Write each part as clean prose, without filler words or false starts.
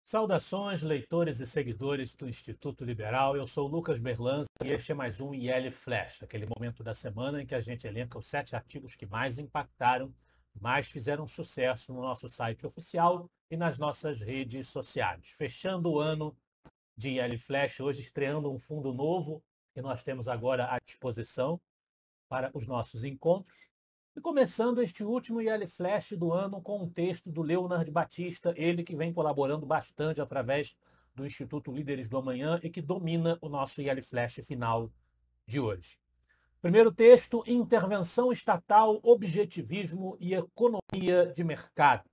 Saudações, leitores e seguidores do Instituto Liberal. Eu sou o Lucas Berlança e este é mais um IL Flash, aquele momento da semana em que a gente elenca os 7 artigos que mais impactaram, mais fizeram sucesso no nosso site oficial e nas nossas redes sociais. Fechando o ano de IL Flash, hoje estreando um fundo novo que nós temos agora à disposição para os nossos encontros. E começando este último IL Flash do ano com um texto do Leonard Batista, ele que vem colaborando bastante através do Instituto Líderes do Amanhã e que domina o nosso IL Flash final de hoje. Primeiro texto, intervenção estatal, objetivismo e economia de mercado.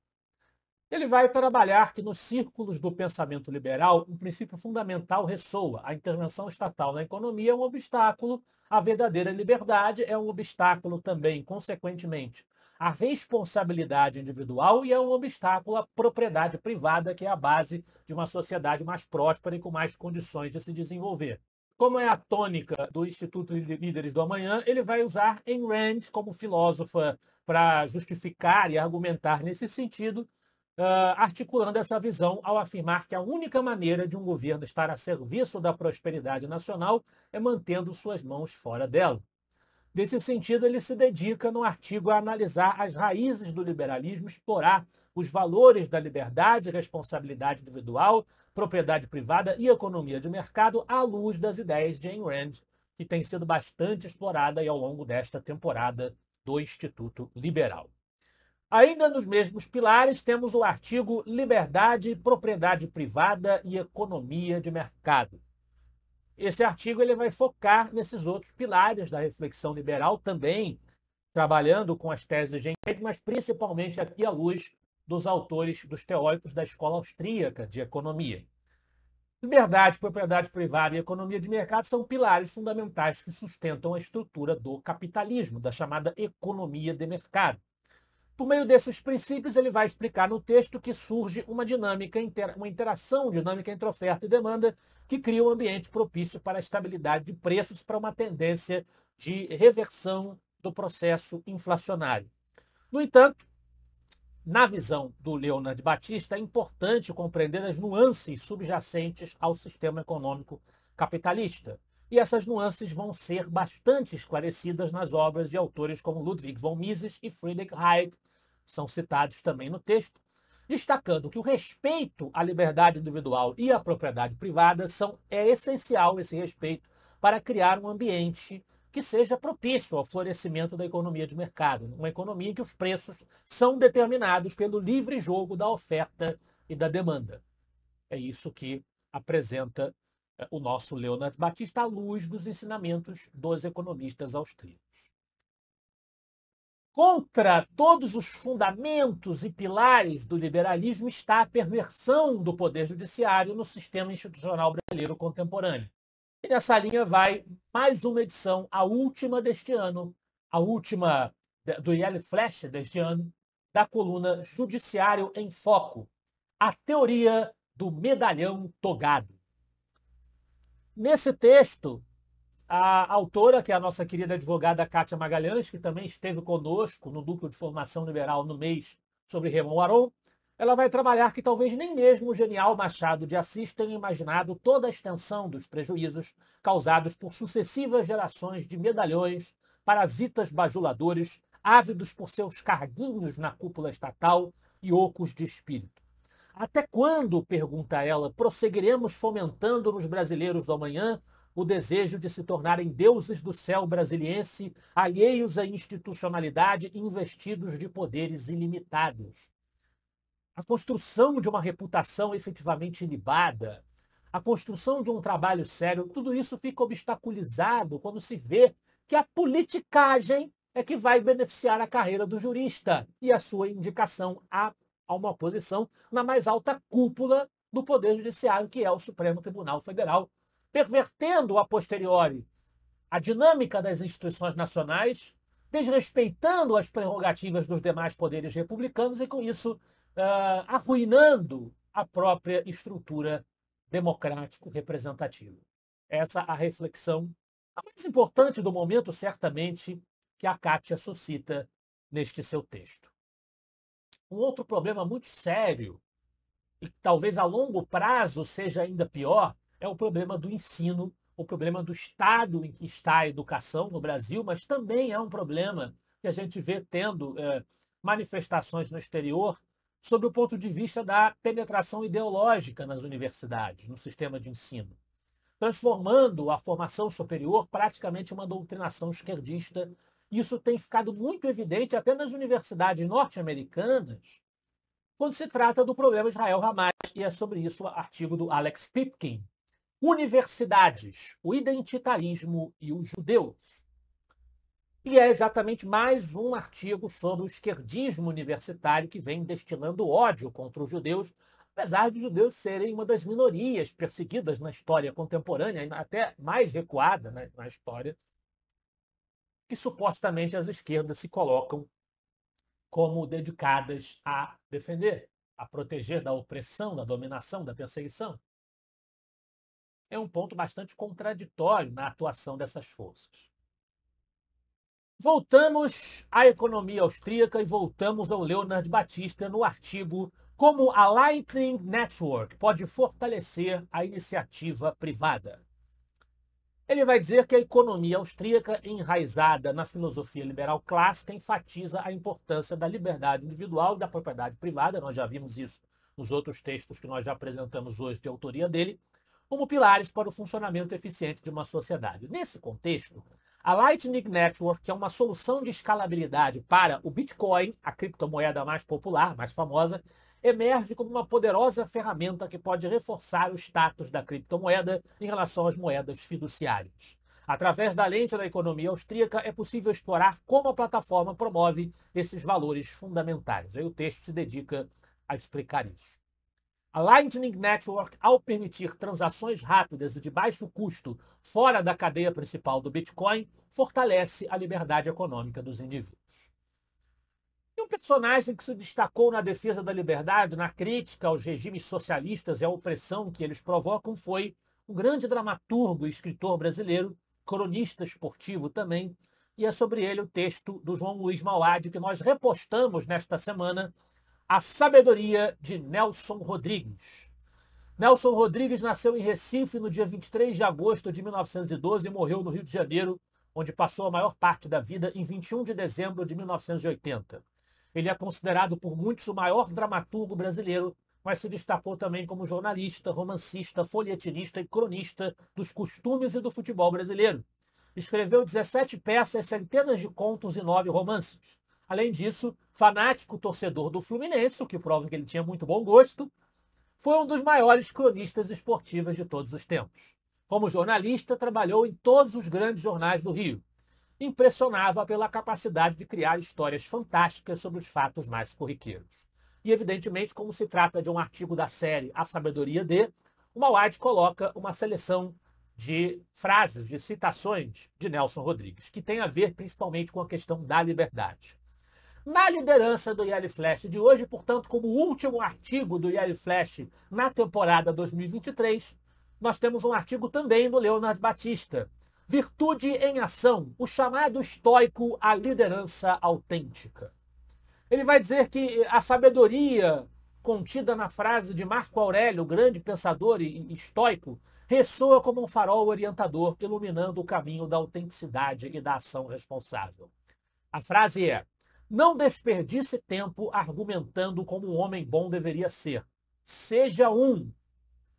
Ele vai trabalhar que nos círculos do pensamento liberal, um princípio fundamental ressoa. A intervenção estatal na economia é um obstáculo à verdadeira liberdade, é um obstáculo também, consequentemente, à responsabilidade individual e é um obstáculo à propriedade privada, que é a base de uma sociedade mais próspera e com mais condições de se desenvolver. Como é a tônica do Instituto Líderes do Amanhã, ele vai usar Ayn Rand como filósofa para justificar e argumentar nesse sentido, articulando essa visão ao afirmar que a única maneira de um governo estar a serviço da prosperidade nacional é mantendo suas mãos fora dela. Nesse sentido, ele se dedica no artigo a analisar as raízes do liberalismo, explorar os valores da liberdade, responsabilidade individual, propriedade privada e economia de mercado à luz das ideias de Ayn Rand, que tem sido bastante explorada ao longo desta temporada do Instituto Liberal. Ainda nos mesmos pilares, temos o artigo Liberdade, Propriedade Privada e Economia de Mercado. Esse artigo ele vai focar nesses outros pilares da reflexão liberal, também trabalhando com as teses de Hegel, mas principalmente aqui à luz dos autores, dos teóricos da escola austríaca de economia. Liberdade, propriedade privada e economia de mercado são pilares fundamentais que sustentam a estrutura do capitalismo, da chamada economia de mercado. Por meio desses princípios, ele vai explicar no texto que surge uma dinâmica, uma interação dinâmica entre oferta e demanda que cria um ambiente propício para a estabilidade de preços, para uma tendência de reversão do processo inflacionário. No entanto, na visão do Leonard Batista, é importante compreender as nuances subjacentes ao sistema econômico capitalista. E essas nuances vão ser bastante esclarecidas nas obras de autores como Ludwig von Mises e Friedrich Hayek, são citados também no texto, destacando que o respeito à liberdade individual e à propriedade privada é essencial esse respeito para criar um ambiente que seja propício ao florescimento da economia de mercado, uma economia em que os preços são determinados pelo livre jogo da oferta e da demanda. É isso que apresenta o nosso Leonard Batista à luz dos ensinamentos dos economistas austríacos. Contra todos os fundamentos e pilares do liberalismo está a perversão do poder judiciário no sistema institucional brasileiro contemporâneo. E nessa linha vai mais uma edição, a última deste ano, a última do IL Flash deste ano, da coluna Judiciário em Foco, a teoria do medalhão togado. Nesse texto, a autora, que é a nossa querida advogada Kátia Magalhães, que também esteve conosco no Núcleo de Formação Liberal no mês sobre Raymond Aron, ela vai trabalhar que talvez nem mesmo o genial Machado de Assis tenha imaginado toda a extensão dos prejuízos causados por sucessivas gerações de medalhões, parasitas bajuladores, ávidos por seus carguinhos na cúpula estatal e ocos de espírito. Até quando, pergunta ela, prosseguiremos fomentando nos brasileiros do amanhã o desejo de se tornarem deuses do céu brasiliense, alheios à institucionalidade e investidos de poderes ilimitados? A construção de uma reputação efetivamente ilibada, a construção de um trabalho sério, tudo isso fica obstaculizado quando se vê que a politicagem é que vai beneficiar a carreira do jurista e a sua indicação a uma posição na mais alta cúpula do Poder Judiciário, que é o Supremo Tribunal Federal, pervertendo a posteriori a dinâmica das instituições nacionais, desrespeitando as prerrogativas dos demais poderes republicanos e, com isso, arruinando a própria estrutura democrático-representativa. Essa é a reflexão, a mais importante do momento, certamente, que a Kátia suscita neste seu texto. Um outro problema muito sério e que talvez a longo prazo seja ainda pior, é o problema do ensino, o problema do estado em que está a educação no Brasil, mas também é um problema que a gente vê tendo manifestações no exterior sob o ponto de vista da penetração ideológica nas universidades, no sistema de ensino, transformando a formação superior praticamente em uma doutrinação esquerdista. Isso tem ficado muito evidente até nas universidades norte-americanas, quando se trata do problema Israel-Hamas, e é sobre isso o artigo do Alex Pipkin. Universidades, o identitarismo e os judeus. E é exatamente mais um artigo sobre o esquerdismo universitário que vem destilando ódio contra os judeus, apesar de os judeus serem uma das minorias perseguidas na história contemporânea, até mais recuada na história, que supostamente as esquerdas se colocam como dedicadas a defender, a proteger da opressão, da dominação, da perseguição. É um ponto bastante contraditório na atuação dessas forças. Voltamos à economia austríaca e voltamos ao Leonard Batista no artigo Como a Lightning Network pode fortalecer a iniciativa privada. Ele vai dizer que a economia austríaca, enraizada na filosofia liberal clássica, enfatiza a importância da liberdade individual e da propriedade privada. Nós já vimos isso nos outros textos que nós já apresentamos hoje de autoria dele, como pilares para o funcionamento eficiente de uma sociedade. Nesse contexto, a Lightning Network, que é uma solução de escalabilidade para o Bitcoin, a criptomoeda mais popular, mais famosa, emerge como uma poderosa ferramenta que pode reforçar o status da criptomoeda em relação às moedas fiduciárias. Através da lente da economia austríaca, é possível explorar como a plataforma promove esses valores fundamentais. Aí o texto se dedica a explicar isso. A Lightning Network, ao permitir transações rápidas e de baixo custo fora da cadeia principal do Bitcoin, fortalece a liberdade econômica dos indivíduos. E um personagem que se destacou na defesa da liberdade, na crítica aos regimes socialistas e à opressão que eles provocam, foi um grande dramaturgo e escritor brasileiro, cronista esportivo também, e é sobre ele o texto do João Luiz Mauad, que nós repostamos nesta semana, A Sabedoria de Nelson Rodrigues. Nelson Rodrigues nasceu em Recife no dia 23 de agosto de 1912 e morreu no Rio de Janeiro, onde passou a maior parte da vida, em 21 de dezembro de 1980. Ele é considerado por muitos o maior dramaturgo brasileiro, mas se destacou também como jornalista, romancista, folhetinista e cronista dos costumes e do futebol brasileiro. Escreveu 17 peças, centenas de contos e 9 romances. Além disso, fanático torcedor do Fluminense, o que prova que ele tinha muito bom gosto, foi um dos maiores cronistas esportivos de todos os tempos. Como jornalista, trabalhou em todos os grandes jornais do Rio. Impressionava pela capacidade de criar histórias fantásticas sobre os fatos mais corriqueiros. E, evidentemente, como se trata de um artigo da série A Sabedoria de, o Mauad coloca uma seleção de frases, de citações de Nelson Rodrigues, que tem a ver principalmente com a questão da liberdade. Na liderança do Yellow Flash de hoje, portanto, como último artigo do Yellow Flash na temporada 2023, nós temos um artigo também do Leonard Batista, Virtude em Ação, o chamado estoico à liderança autêntica. Ele vai dizer que a sabedoria contida na frase de Marco Aurélio, grande pensador e estoico, ressoa como um farol orientador, iluminando o caminho da autenticidade e da ação responsável. A frase é: não desperdice tempo argumentando como um homem bom deveria ser. Seja um.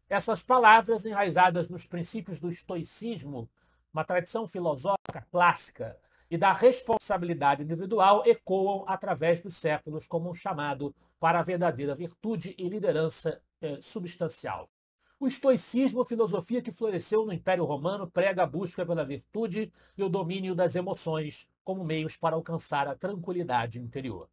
Essas palavras, enraizadas nos princípios do estoicismo, uma tradição filosófica clássica, e da responsabilidade individual, ecoam através dos séculos como um chamado para a verdadeira virtude e liderança substancial. O estoicismo, filosofia que floresceu no Império Romano, prega a busca pela virtude e o domínio das emoções como meios para alcançar a tranquilidade interior.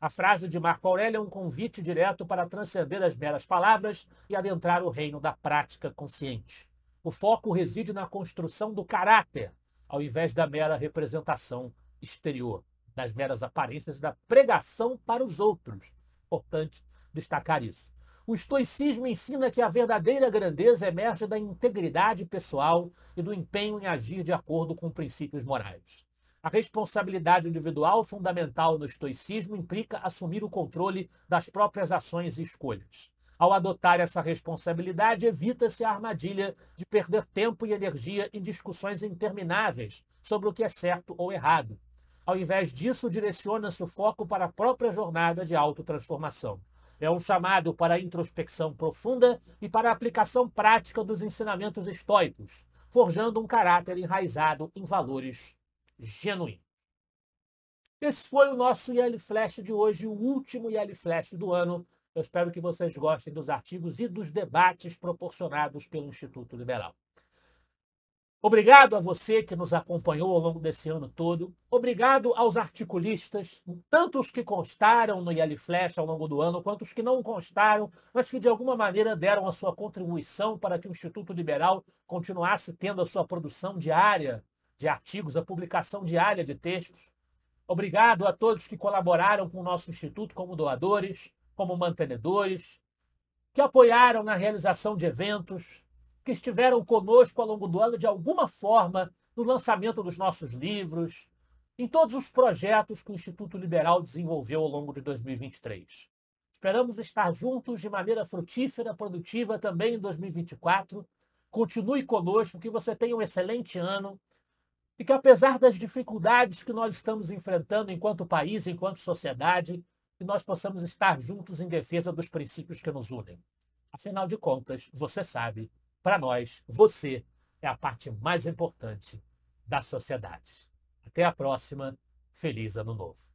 A frase de Marco Aurélio é um convite direto para transcender as meras palavras e adentrar o reino da prática consciente. O foco reside na construção do caráter, ao invés da mera representação exterior, das meras aparências e da pregação para os outros. Importante destacar isso. O estoicismo ensina que a verdadeira grandeza emerge da integridade pessoal e do empenho em agir de acordo com princípios morais. A responsabilidade individual fundamental no estoicismo implica assumir o controle das próprias ações e escolhas. Ao adotar essa responsabilidade, evita-se a armadilha de perder tempo e energia em discussões intermináveis sobre o que é certo ou errado. Ao invés disso, direciona-se o foco para a própria jornada de autotransformação. É um chamado para a introspecção profunda e para a aplicação prática dos ensinamentos estoicos, forjando um caráter enraizado em valores genuínos. Esse foi o nosso IL Flash de hoje, o último IL Flash do ano. Eu espero que vocês gostem dos artigos e dos debates proporcionados pelo Instituto Liberal. Obrigado a você que nos acompanhou ao longo desse ano todo. Obrigado aos articulistas, tanto os que constaram no IL Flash ao longo do ano, quanto os que não constaram, mas que de alguma maneira deram a sua contribuição para que o Instituto Liberal continuasse tendo a sua produção diária de artigos, a publicação diária de textos. Obrigado a todos que colaboraram com o nosso Instituto como doadores, como mantenedores, que apoiaram na realização de eventos, que estiveram conosco ao longo do ano de alguma forma no lançamento dos nossos livros, em todos os projetos que o Instituto Liberal desenvolveu ao longo de 2023. Esperamos estar juntos de maneira frutífera, produtiva também em 2024. Continue conosco, que você tenha um excelente ano e que, apesar das dificuldades que nós estamos enfrentando enquanto país, enquanto sociedade, que nós possamos estar juntos em defesa dos princípios que nos unem. Afinal de contas, você sabe, para nós, você é a parte mais importante da sociedade. Até a próxima. Feliz Ano Novo.